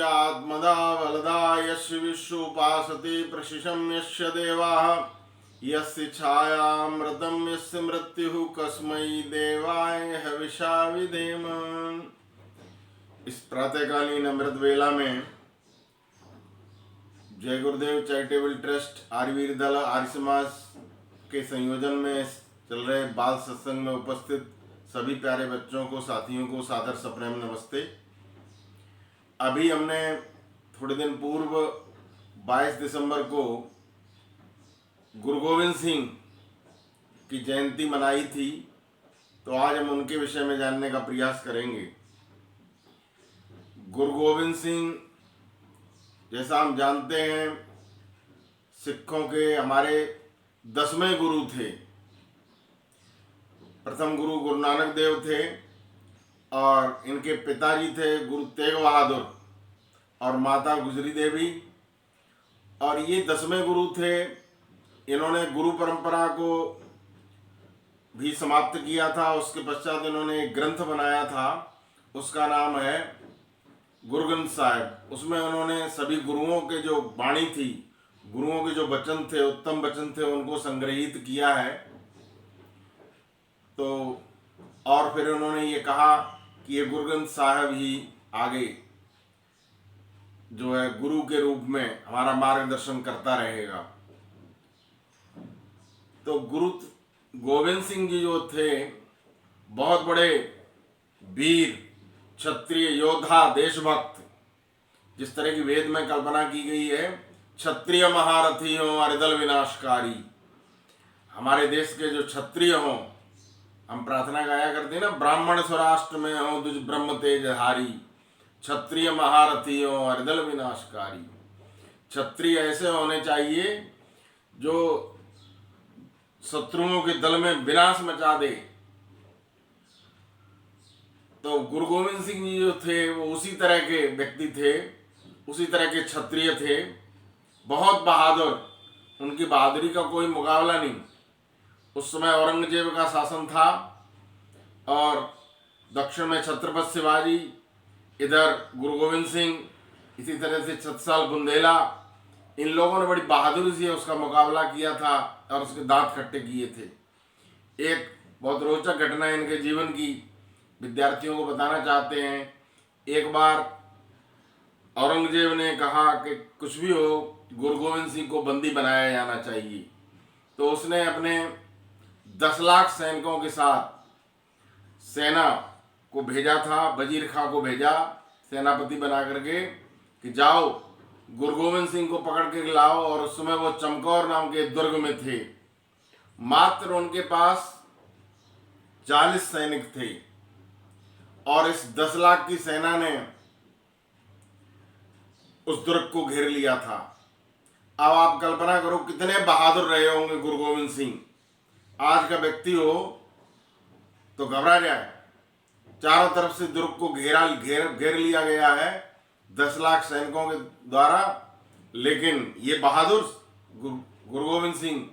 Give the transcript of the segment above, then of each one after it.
स्यात्मदा वलदा यस्य विश्वोपासते प्रशिशं यस्य देवाः यस्य छायामृतं यस्य मृत्युः कस्मै देवाय हविषा विधेम। इस प्रातःकालीन अमृत वेला में जय गुरुदेव चैरिटेबल ट्रस्ट आर्यवीर दल आर्य समाज के संयोजन में चल रहे बाल सत्संग में उपस्थित सभी प्यारे बच्चों को, साथियों को सादर सप्रेम नमस्ते। अभी हमने थोड़े दिन पूर्व 22 दिसंबर को गुरु गोविंद सिंह की जयंती मनाई थी, तो आज हम उनके विषय में जानने का प्रयास करेंगे। गुरु गोविंद सिंह, जैसा हम जानते हैं, सिखों के हमारे 10वें गुरु थे। प्रथम गुरु गुरु नानक देव थे और इनके पिताजी थे गुरु तेग बहादुर और माता गुजरी देवी, और ये 10वें गुरु थे। इन्होंने गुरु परंपरा को भी समाप्त किया था। उसके पश्चात इन्होंने एक ग्रंथ बनाया था, उसका नाम है गुरु ग्रंथ साहिब। उसमें उन्होंने सभी गुरुओं के जो वाणी थी, गुरुओं के जो वचन थे, उत्तम वचन थे, उनको संग्रहित किया है। तो और फिर उन्होंने ये कहा कि ये गुरु ग्रंथ साहिब ही आगे जो है गुरु के रूप में हमारा मार्गदर्शन करता रहेगा। तो गुरु गोविंद सिंह जी जो थे, बहुत बड़े वीर, क्षत्रिय योद्धा, देशभक्त। जिस तरह की वेद में कल्पना की गई है, क्षत्रिय महारथी हों अरिदल विनाशकारी। हमारे देश के जो क्षत्रिय हों, हम प्रार्थना गाया करते हैं ना, ब्राह्मण स्वराष्ट्र में हो दुज ब्रह्म तेजहारी, क्षत्रिय महारथी हो अरिदल विनाशकारी। क्षत्रिय ऐसे होने चाहिए जो शत्रुओं के दल में विनाश मचा दे। तो गुरु गोविंद सिंह जी जो थे वो उसी तरह के व्यक्ति थे, उसी तरह के क्षत्रिय थे, बहुत बहादुर। उनकी बहादुरी का कोई मुकाबला नहीं। उस समय औरंगजेब का शासन था और दक्षिण में छत्रपति शिवाजी, इधर गुरु गोविंद सिंह, इसी तरह से छत्रसाल बुंदेला। इन लोगों ने बड़ी बहादुरी से उसका मुकाबला किया था और उसके दांत खट्टे किए थे। एक बहुत रोचक घटना इनके जीवन की विद्यार्थियों को बताना चाहते हैं। एक बार औरंगजेब ने कहा कि कुछ भी हो, गुरु गोविंद सिंह को बंदी बनाया जाना चाहिए। तो उसने अपने 10 लाख सैनिकों के साथ सेना को भेजा था, वजीर खां को भेजा सेनापति बना करके कि जाओ गुरु गोविंद सिंह को पकड़ के लाओ। और उस समय वो चमकौर नाम के दुर्ग में थे। मात्र उनके पास 40 सैनिक थे और इस 10 लाख की सेना ने उस दुर्ग को घेर लिया था। अब आप कल्पना करो कितने बहादुर रहे होंगे गुरु गोविंद सिंह। आज का व्यक्ति हो तो घबरा जाए। चारों तरफ से दुर्ग को घेर लिया गया है 10 लाख सैनिकों के द्वारा, लेकिन ये बहादुर गुरु गोविंद सिंह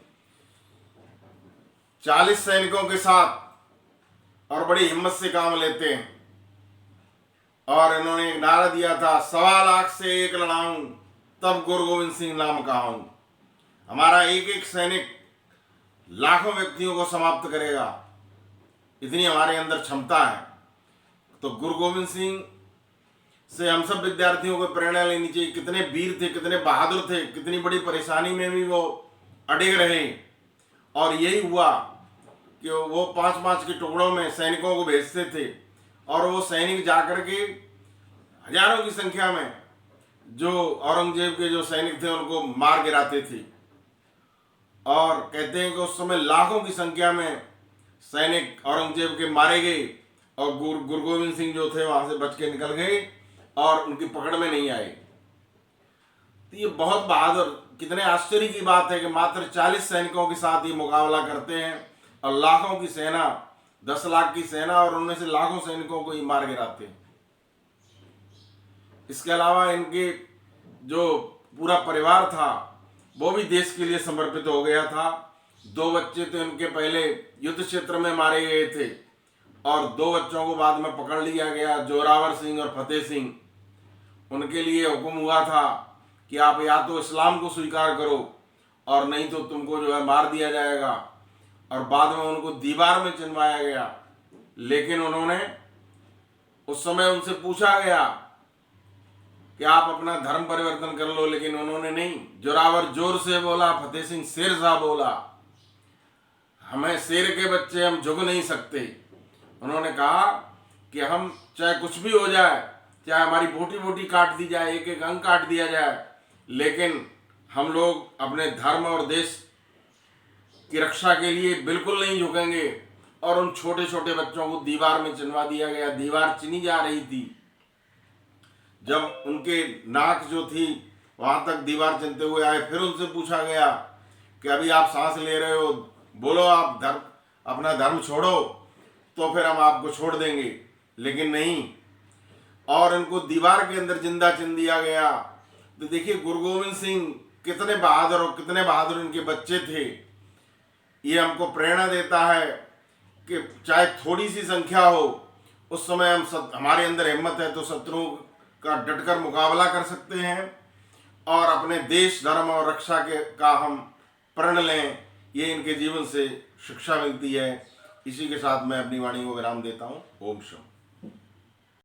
40 सैनिकों के साथ और बड़ी हिम्मत से काम लेते हैं। और इन्होंने एक नारा दिया था, 1.25 लाख से एक लड़ाऊं तब गुरु गोविंद सिंह नाम कहाऊं। हमारा एक एक सैनिक लाखों व्यक्तियों को समाप्त करेगा, इतनी हमारे अंदर क्षमता है। तो गुरु गोविंद सिंह से हम सब विद्यार्थियों को प्रेरणा लेनी चाहिए। कितने वीर थे, कितने बहादुर थे, कितनी बड़ी परेशानी में भी वो अड़े रहे। और यही हुआ कि वो 5-5 के टुकड़ों में सैनिकों को भेजते थे और वो सैनिक जाकर के हजारों की संख्या में जो औरंगजेब के जो सैनिक थे उनको मार गिराते थे। और कहते हैं कि उस समय लाखों की संख्या में सैनिक औरंगजेब के मारे गए और गुरु गोविंद सिंह जो थे वहां से बच के निकल गए और उनकी पकड़ में नहीं आए। तो ये बहुत बहादुर, कितने आश्चर्य की बात है कि मात्र 40 सैनिकों के साथ ये मुकाबला करते हैं और लाखों की सेना, 10 लाख की सेना, और उनमें से लाखों सैनिकों को ये मार गिराते हैं। इसके अलावा इनके जो पूरा परिवार था वो भी देश के लिए समर्पित हो गया था। 2 बच्चे तो इनके पहले युद्ध क्षेत्र में मारे गए थे और 2 बच्चों को बाद में पकड़ लिया गया, जोरावर सिंह और फतेह सिंह। उनके लिए हुक्म हुआ था कि आप या तो इस्लाम को स्वीकार करो और नहीं तो तुमको जो है मार दिया जाएगा, और बाद में उनको दीवार में चिनवाया गया। लेकिन उन्होंने, उस समय उनसे पूछा गया कि आप अपना धर्म परिवर्तन कर लो, लेकिन उन्होंने नहीं। जोरावर जोर से बोला, फतेह सिंह शेरशाह बोला, हमें शेर के बच्चे, हम झुक नहीं सकते। उन्होंने कहा कि हम चाहे कुछ भी हो जाए, चाहे हमारी बोटी बोटी काट दी जाए, एक एक अंग काट दिया जाए, लेकिन हम लोग अपने धर्म और देश की रक्षा के लिए बिल्कुल नहीं झुकेंगे। और उन छोटे छोटे बच्चों को दीवार में चिनवा दिया गया। दीवार चिनी जा रही थी, जब उनके नाक जो थी वहां तक दीवार चिनते हुए आए, फिर उनसे पूछा गया कि अभी आप सांस ले रहे हो, बोलो आप अपना धर्म छोड़ो तो फिर हम आपको छोड़ देंगे, लेकिन नहीं। और इनको दीवार के अंदर जिंदा चिन दिया गया। तो देखिए गुरु गोविंद सिंह कितने बहादुर और कितने बहादुर इनके बच्चे थे। ये हमको प्रेरणा देता है कि चाहे थोड़ी सी संख्या हो, उस समय हमारे अंदर हिम्मत है तो शत्रुओं का डटकर मुकाबला कर सकते हैं और अपने देश, धर्म और रक्षा का हम प्रण लें। ये इनके जीवन से शिक्षा मिलती है। इसी के साथ मैं अपनी वाणी को विराम देता हूँ। ओम शम।